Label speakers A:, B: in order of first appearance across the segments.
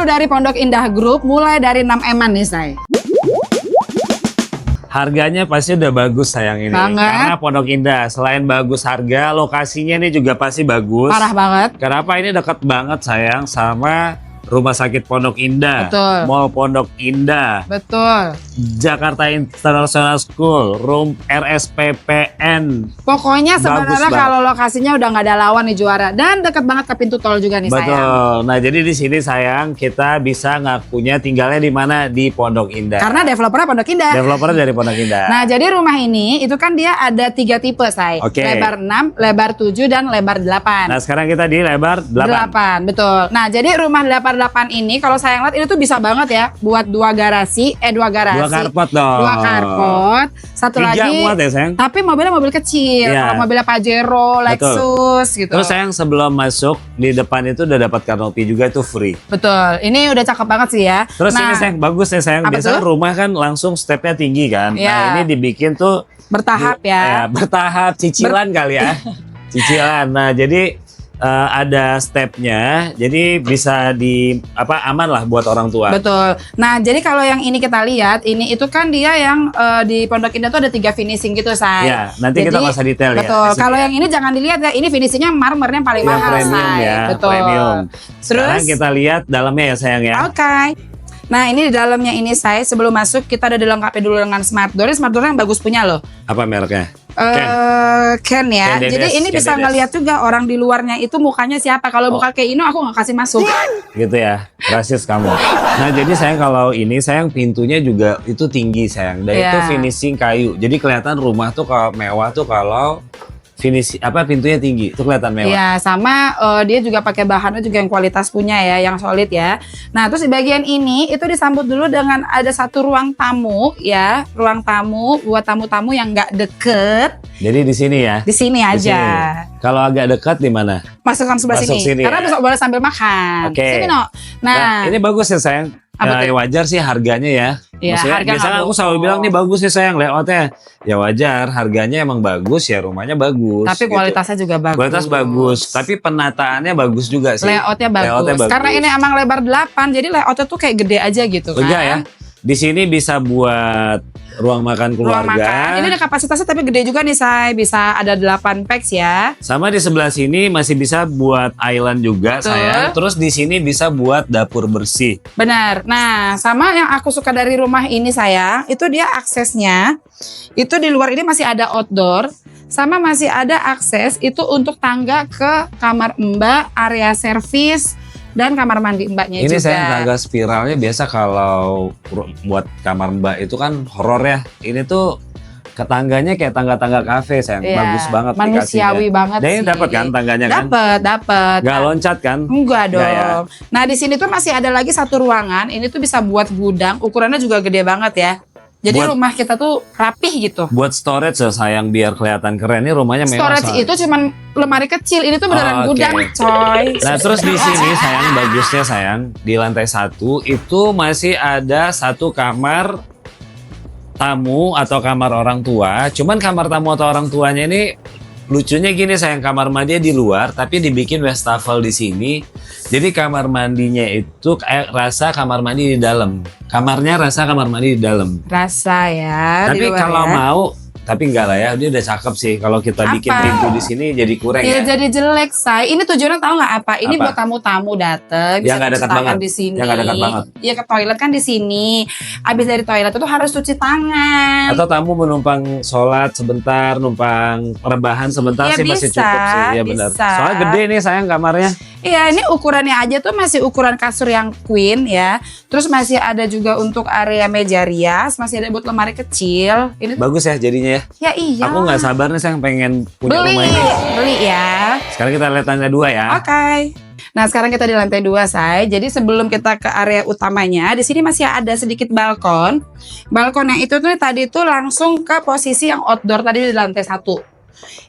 A: dari Pondok Indah Group mulai dari 6 M-an nih, Say.
B: Harganya pasti udah bagus sayang ini.
A: Banget.
B: Karena Pondok Indah selain bagus harga, lokasinya ini juga pasti bagus.
A: Parah banget.
B: Kenapa ini dekat banget sayang sama Rumah Sakit Pondok Indah,
A: Betul.
B: Mall Pondok Indah,
A: Betul.
B: Jakarta International School, Room RSPPN.
A: Pokoknya sebenarnya
B: banget.
A: kalau lokasinya udah nggak ada lawan nih juara. Dan deket banget ke pintu tol juga nih, sayang.
B: Betul. Nah jadi di sini sayang kita bisa ngakunya tinggalnya di mana, di Pondok Indah.
A: Karena developernya Pondok Indah.
B: Developer dari Pondok Indah.
A: Nah, jadi rumah ini itu kan dia ada 3 tipe, Say.
B: Oke.
A: Lebar 6, lebar 7, dan lebar 8.
B: Nah sekarang kita di lebar 8.
A: Betul. Nah, jadi rumah lebar 8 ini kalau saya lihat ini tuh bisa banget ya buat 2 garasi. 2 garasi.
B: 2 karpot dong.
A: 2 karpot. Satu
B: 3
A: lagi.
B: muat ya sayang.
A: Tapi mobilnya mobil kecil.
B: Iya.
A: Kalau mobilnya Pajero, Lexus gitu.
B: Terus sayang sebelum masuk di depan itu udah dapat kanopi juga itu free.
A: Betul. Ini udah cakep banget sih ya.
B: Terus ini sayang bagus ya sayang.
A: apa
B: Biasanya
A: tuh?
B: rumah kan langsung stepnya tinggi kan.
A: Iya.
B: Nah ini dibikin tuh
A: bertahap ya.
B: bertahap cicilan kali ya. Cicilan. Nah jadi ada stepnya, jadi bisa aman lah buat orang tua.
A: Betul. Nah, jadi kalau yang ini kita lihat, ini itu kan dia yang di Pondok Indah tuh ada 3 finishing gitu, Say.
B: Ya, nanti kita masa detail ya.
A: Betul. Kalau yang ini jangan dilihat ya, ini finishingnya marmernya paling
B: yang
A: mahal,
B: premium
A: Say.
B: ya,
A: Betul.
B: premium.
A: Terus
B: Sekarang kita lihat dalamnya ya sayang ya.
A: Oke. Nah, ini di dalamnya ini, Say, sebelum masuk kita udah dilengkapi dulu dengan smart door. Smart door yang bagus punya loh.
B: Apa mereknya?
A: Ken ya.
B: Ken
A: Jadi
B: Dedes,
A: ini
B: Ken
A: bisa
B: Dedes.
A: ngelihat juga orang di luarnya itu mukanya siapa. Kalau muka kayak Ino aku nggak kasih masuk.
B: Gitu ya, rasis kamu. Nah jadi sayang kalau ini sayang pintunya juga itu tinggi sayang. Dan
A: Iya.
B: itu finishing kayu. Jadi kelihatan rumah tuh kalau mewah tuh kalau pintunya tinggi itu kelihatan mewah.
A: Iya, sama dia juga pakai bahannya juga yang kualitas punya ya, yang solid ya. Nah, terus di bagian ini itu disambut dulu dengan ada satu ruang tamu ya, ruang tamu buat tamu-tamu yang nggak deket.
B: Jadi di sini ya.
A: Di sini
B: Di
A: aja.
B: sini. Kalau agak dekat di mana?
A: Masukkan sebelah
B: Masuk
A: sini.
B: sini
A: Karena
B: ya.
A: bisa boleh sambil makan.
B: Oke.
A: Sini, No. Nah,
B: ini bagus ya sayang.
A: Apa tuh?
B: Ya wajar sih harganya ya.
A: Iya,
B: Maksudnya
A: harga
B: biasanya
A: nggak
B: aku selalu
A: bohong.
B: bilang nih bagus ya sayang layoutnya. Ya wajar, harganya emang bagus ya, rumahnya bagus.
A: tapi
B: gitu.
A: kualitasnya juga bagus.
B: Kualitas bagus, tapi penataannya bagus juga sih.
A: Layoutnya bagus.
B: Layoutnya bagus.
A: Karena ini emang lebar 8, jadi layoutnya tuh kayak gede aja gitu kan.
B: Lega ya. Di sini bisa buat ruang makan
A: Ruang
B: keluarga.
A: makan. Ini ada kapasitasnya tapi gede juga nih, Say. Bisa ada 8 packs ya.
B: Sama di sebelah sini masih bisa buat island juga
A: Betul.
B: sayang. Terus di sini bisa buat dapur bersih.
A: Benar. Nah, sama yang aku suka dari rumah ini, sayang, itu dia aksesnya. Itu di luar ini masih ada outdoor. Sama masih ada akses itu untuk tangga ke kamar Mbak, area servis, dan kamar mandi Mbaknya
B: Ini
A: juga.
B: saya tangga spiralnya biasa kalau buat kamar Mbak itu kan horor ya. Ini tuh ketangganya kayak tangga-tangga kafe sayang.
A: Iya,
B: Bagus banget
A: manusiawi
B: dikasihnya.
A: banget
B: Dan ini
A: sih.
B: dapat kan tangganya kan?
A: Dapat.
B: Gak loncat kan?
A: Enggak dong.
B: Enggak ya?
A: Nah, di sini tuh masih ada lagi satu ruangan. Ini tuh bisa buat gudang. Ukurannya juga gede banget ya. Jadi
B: Buat-
A: rumah kita tuh rapih gitu.
B: Buat storage ya sayang biar kelihatan keren. Ini rumahnya mewah.
A: Storage
B: soalnya.
A: itu cuman lemari kecil. Ini tuh beneran
B: Oke.
A: gudang, coy.
B: Nah terus di sini sayang bagusnya sayang di lantai 1 itu masih ada satu kamar tamu atau kamar orang tua. Cuman kamar tamu atau orang tuanya ini lucunya gini sayang, kamar mandinya di luar tapi dibikin wastafel di sini. Jadi kamar mandinya itu kayak rasa kamar mandi di dalam. Kamarnya rasa kamar mandi di dalam.
A: Rasa ya. di
B: Tapi
A: luar
B: kalau
A: ya.
B: mau tapi enggak lah ya, dia udah cakep sih. Kalau kita bikin
A: Apa?
B: pintu di sini jadi kurang
A: Ya
B: ya.
A: jadi jelek, Say. Ini tujuannya tahu nggak apa? Ini
B: Apa?
A: buat tamu-tamu dateng.
B: Yang nggak
A: cuci
B: dekat
A: tangan
B: banget.
A: di sini.
B: Yang nggak dekat banget.
A: Iya, ke toilet kan di sini. Abis dari toilet itu harus cuci tangan.
B: Atau tamu menumpang sholat sebentar, numpang rebahan sebentar
A: Ya,
B: sih masih
A: bisa,
B: cukup sih. Ya benar.
A: bisa.
B: Soalnya gede nih sayang kamarnya.
A: Iya, ini ukurannya aja tuh masih ukuran kasur yang queen ya. Terus masih ada juga untuk area meja rias, masih ada buat lemari kecil. Ini
B: Bagus ya jadinya ya.
A: ya iya.
B: Aku nggak sabar nih sayang pengen punya rumah ini.
A: Beli ya.
B: Sekarang kita lihat lantai 2 ya.
A: Oke. Nah, sekarang kita di lantai 2, Say. Jadi sebelum kita ke area utamanya, di sini masih ada sedikit balkon. Balkon yang itu tuh tadi tuh langsung ke posisi yang outdoor tadi di lantai 1.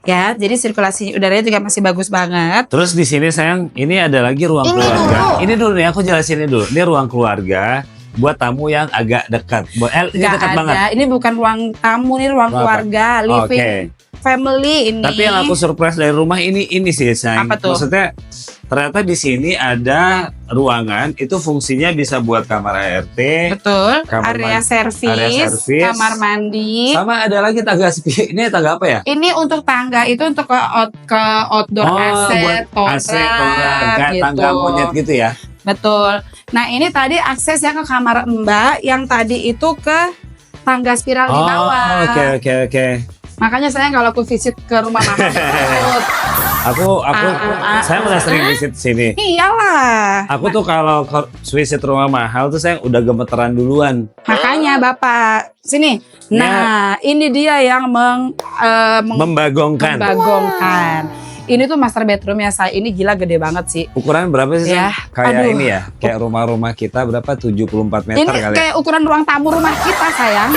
A: Ya, jadi sirkulasi udaranya juga masih bagus banget.
B: Terus di sini sayang, ini ada lagi ruang
A: Ini
B: keluarga.
A: dulu.
B: Ini dulu nih aku jelasin ini dulu. Ini ruang keluarga buat tamu yang agak dekat. Ini
A: Nggak
B: dekat
A: ada.
B: banget.
A: Ini bukan ruang tamu, ini ruang
B: Ruang apa?
A: keluarga, living
B: Oke.
A: family ini.
B: Tapi yang aku surprise dari rumah ini sih sayang.
A: Apa tuh?
B: Maksudnya ternyata di sini ada ruangan itu fungsinya bisa buat kamar ART,
A: Betul.
B: Kamar
A: Area servis,
B: servis.
A: kamar mandi.
B: sama ada lagi tangga sepi. Ini tangga apa ya?
A: Ini untuk tangga itu untuk ke outdoor
B: buat AC, toran, kayak
A: gitu.
B: tangga monyet gitu ya.
A: Betul. Nah ini tadi akses yang ke kamar Mbak, yang tadi itu ke tangga spiral di bawah.
B: Oke.
A: Makanya saya kalau aku visit ke rumah Mama takut.
B: Saya udah sering visit sini.
A: Iyalah.
B: Aku tuh kalau visit rumah mahal tuh saya udah gemeteran duluan.
A: Makanya Bapak sini. Nah, ini dia yang
B: Membagongkan.
A: membagongkan. Ini tuh master bedroom ya saya. Ini gila gede banget sih.
B: Ukuran berapa sih?
A: Ya,
B: Kayak
A: aduh.
B: ini ya, kayak rumah-rumah kita berapa? 74 meter
A: Ini
B: kali.
A: kayak ukuran ruang tamu rumah kita sayang.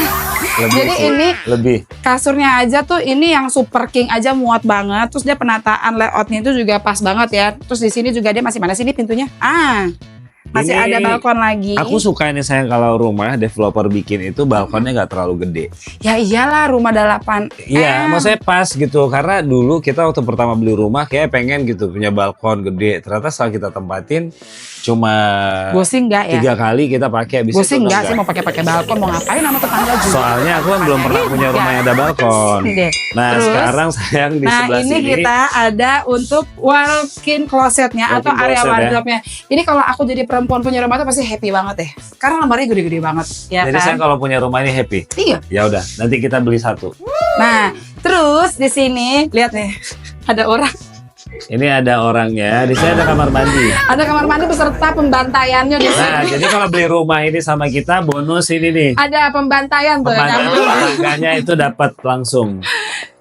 B: Lebih
A: Jadi
B: sih.
A: ini
B: Lebih.
A: kasurnya aja tuh ini yang super king aja muat banget. Terus dia penataan layoutnya itu juga pas banget ya. Terus di sini juga dia masih mana sini pintunya? Masih
B: Ini
A: ada balkon lagi.
B: Aku suka ini sayang kalau rumah developer bikin itu balkonnya nggak terlalu gede.
A: Ya iyalah rumah 8
B: Iya, maksudnya pas gitu. Karena dulu kita waktu pertama beli rumah kayak pengen gitu punya balkon gede. Ternyata setelah kita tempatin cuma
A: Gue sih enggak ya.
B: 3 kali kita pakai. Habis
A: Gue
B: itu
A: sih
B: udah
A: enggak sih mau pakai balkon mau ngapain sama tetangga juga.
B: Soalnya aku kan belum pernah punya rumah yang ada balkon.
A: Deh.
B: Nah
A: Terus,
B: sekarang sayang di
A: nah
B: sebelah
A: ini
B: sini.
A: kita ada untuk walk-in closetnya atau
B: Walk-in
A: area
B: closet ya.
A: wardrobe-nya. Ini kalau aku jadi perempuan punya rumah tuh pasti happy banget ya. Karena lemarinya gede-gede banget, ya
B: Jadi saya
A: kan?
B: kalau punya rumah ini happy.
A: Iya.
B: Ya udah, nanti kita beli satu.
A: Nah, terus di sini lihat nih ada orang,
B: Ini ada orangnya. Di sini ada kamar mandi.
A: ada kamar mandi beserta pembantaiannya di sini.
B: Nah, jadi kalau beli rumah ini sama kita bonus ini nih.
A: Ada pembantaian tuh.
B: Pembantu
A: kan?
B: tetangganya itu dapat langsung.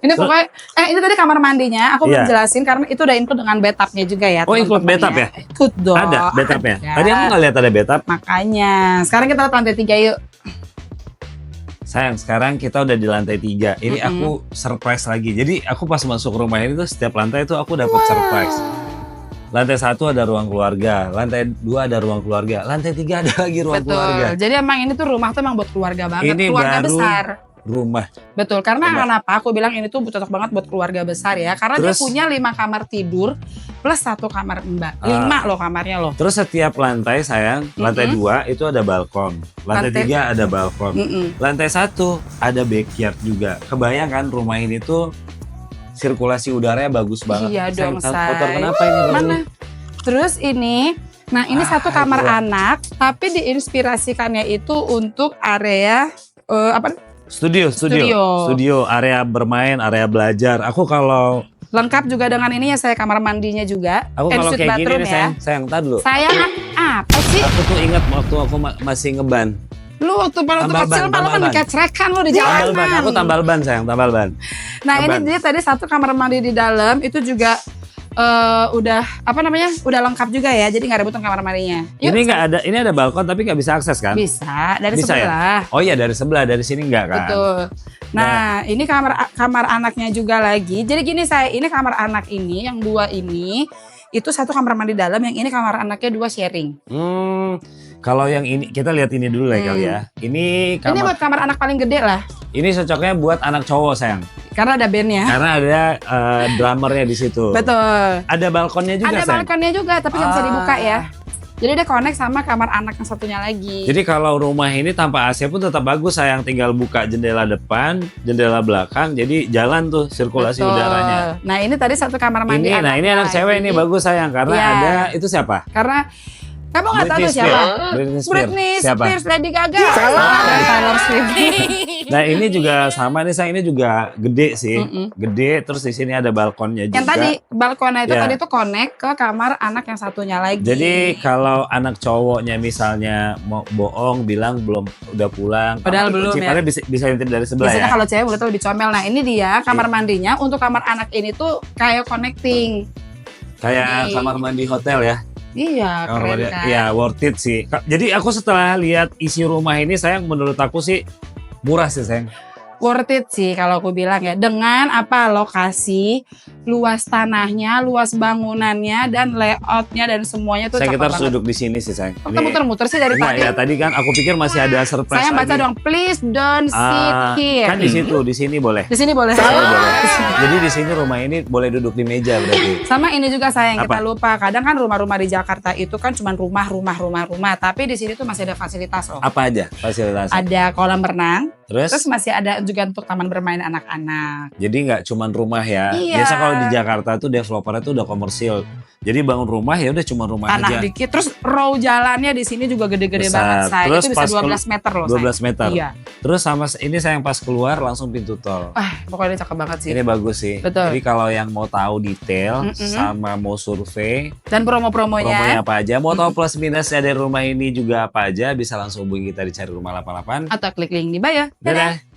A: Ini pokoknya, ini tadi kamar mandinya. Aku belum
B: Iya.
A: jelasin karena itu udah include dengan bathtubnya juga ya.
B: Oh, include
A: teman-teman
B: bathtub ya?
A: Include dong.
B: Ada bathtubnya.
A: Ada.
B: Tadi aku nggak lihat ada bathtub.
A: Makanya, sekarang kita lihat lantai 3 yuk.
B: Sayang, sekarang kita udah di lantai 3. Ini aku surprise lagi. Jadi aku pas masuk rumah ini tuh setiap lantai tuh aku dapat surprise. Lantai 1 ada ruang keluarga, lantai 2 ada ruang keluarga, lantai 3 ada lagi ruang
A: Betul.
B: keluarga.
A: Jadi emang ini tuh rumah tuh emang buat keluarga banget.
B: Ini
A: Keluarga
B: baru
A: besar.
B: Rumah.
A: Betul, karena
B: Coba.
A: kenapa aku bilang ini tuh cocok banget buat keluarga besar ya. Karena dia
B: Terus?
A: punya 5 kamar tidur plus 1 kamar mbak. 5 loh kamarnya loh.
B: Terus setiap lantai sayang, lantai 2 itu ada balkon, lantai
A: Lantai-
B: 3 ada balkon,
A: Mm-mm.
B: lantai 1 ada backyard juga. Kebayang kan rumah ini tuh sirkulasi udaranya bagus banget.
A: Iya dong,
B: Sayang,
A: Say.
B: kotor kenapa ini?
A: Mana? Terus ini, nah ini satu kamar
B: gila.
A: anak, tapi diinspirasikannya itu untuk area apa?
B: Studio, area bermain, area belajar. Aku kalau
A: Lengkap juga dengan ini ya saya kamar mandinya juga.
B: aku kalau
A: Ensuite
B: kayak gini
A: bathroom
B: nih
A: ya.
B: sayang tar dulu.
A: Saya apa sih?
B: Aku tuh ingat waktu aku masih ngeban.
A: Lu waktu
B: Tambal
A: kecil
B: ban,
A: malah
B: tambal ban.
A: kecrekan lu di
B: Tambal ban,
A: jalanan.
B: aku tambal ban sayang, tambal ban.
A: Nah ini
B: ban.
A: dia tadi satu kamar mandi di dalam itu juga udah apa namanya udah lengkap juga ya, jadi nggak rebutan kamar mandinya. Yuk,
B: Ini nggak ada, ini ada balkon tapi nggak bisa akses kan?
A: bisa dari
B: Bisa ya?
A: sebelah.
B: Oh iya dari sebelah, dari sini nggak kan?
A: Betul. Nah, ini kamar anaknya juga lagi. Jadi gini ini kamar anak ini yang 2 ini itu satu kamar mandi dalam, yang ini kamar anaknya 2 sharing.
B: Kalau yang ini kita lihat ini dulu lah kali ya. Ini
A: Ini buat kamar anak paling gede lah,
B: ini cocoknya buat anak cowok sayang.
A: karena ada bandnya.
B: Karena ada drummernya di situ.
A: Betul.
B: Ada balkonnya juga
A: Ada
B: sayang.
A: balkonnya juga, tapi nggak bisa dibuka ya. Jadi dia connect sama kamar anak yang satunya lagi.
B: Jadi kalau rumah ini tanpa AC pun tetap bagus sayang, tinggal buka jendela depan, jendela belakang, jadi jalan tuh sirkulasi
A: Betul.
B: udaranya.
A: Nah ini tadi satu kamar mandi.
B: Ini, nah ini anak
A: lagi.
B: cewek ini bagus sayang karena
A: Iya.
B: ada itu siapa?
A: Karena kamu nggak tahu
B: Britney
A: tuh siapa?
B: Spears. Britney Spears.
A: Britney
B: Siapa?
A: Spears, Lady Gaga, dan Taylor Swift.
B: Nah ini juga sama nih sayang, ini juga gede sih, gede. Terus di sini ada balkonnya juga.
A: Yang tadi balkonnya itu
B: Ya.
A: tadi tuh connect ke kamar anak yang satunya lagi.
B: Jadi kalau anak cowoknya misalnya mau bohong bilang belum udah pulang,
A: Padahal belum ya.
B: Ciparnya bisa intip dari sebelah
A: biasanya
B: ya.
A: kalau cewek boleh tuh lebih comel. Nah ini dia kamar mandinya untuk kamar anak ini tuh kayak connecting.
B: Kayak
A: Nih.
B: kamar mandi hotel ya.
A: Iya,
B: Kamar
A: keren
B: mandi,
A: kan.
B: ya worth it sih. Jadi aku setelah lihat isi rumah ini sayang, menurut aku sih murah sih sayang.
A: Worth it sih kalau aku bilang ya. Dengan apa lokasi, luas tanahnya, luas bangunannya, dan layoutnya dan semuanya tuh
B: Saya
A: cakep
B: kita harus
A: banget.
B: duduk di sini sih sayang.
A: Kok muter-muter sih dari
B: Enggak
A: tadi?
B: ya, tadi kan aku pikir masih ada surprise
A: Saya baca
B: lagi.
A: dong, please don't sit here.
B: Kan di situ, di sini boleh.
A: Di sini boleh.
B: Boleh. Jadi di sini rumah ini boleh duduk di meja berarti.
A: Sama ini juga saya yang kita
B: Apa?
A: lupa. Kadang kan rumah-rumah di Jakarta itu kan cuma rumah. Tapi di sini tuh masih ada fasilitas loh.
B: Apa aja fasilitasnya?
A: Ada kolam renang,
B: Terus?
A: terus masih ada juga untuk taman bermain anak-anak.
B: Jadi nggak cuman rumah ya.
A: Iya.
B: Biasa kalau di Jakarta tuh developernya tuh udah komersil. Jadi bangun rumah ya udah cuma rumah
A: Tanah
B: aja.
A: dikit, terus row jalannya di sini juga gede-gede
B: Besar.
A: banget saya.
B: Terus
A: Itu bisa
B: pas
A: 12 meter loh
B: 12
A: saya.
B: meter.
A: Iya.
B: Terus sama ini saya yang pas keluar langsung pintu tol.
A: Pokoknya cakep banget sih.
B: Ini bagus sih.
A: Betul.
B: Jadi kalau yang mau tahu detail
A: Mm-mm.
B: sama mau survei
A: Dan promo-promonya.
B: promonya apa aja, mau tahu plus minusnya dari rumah ini juga apa aja, bisa langsung hubungi kita di Cari Rumah 88.
A: Atau klik link di bio.
B: Dadah.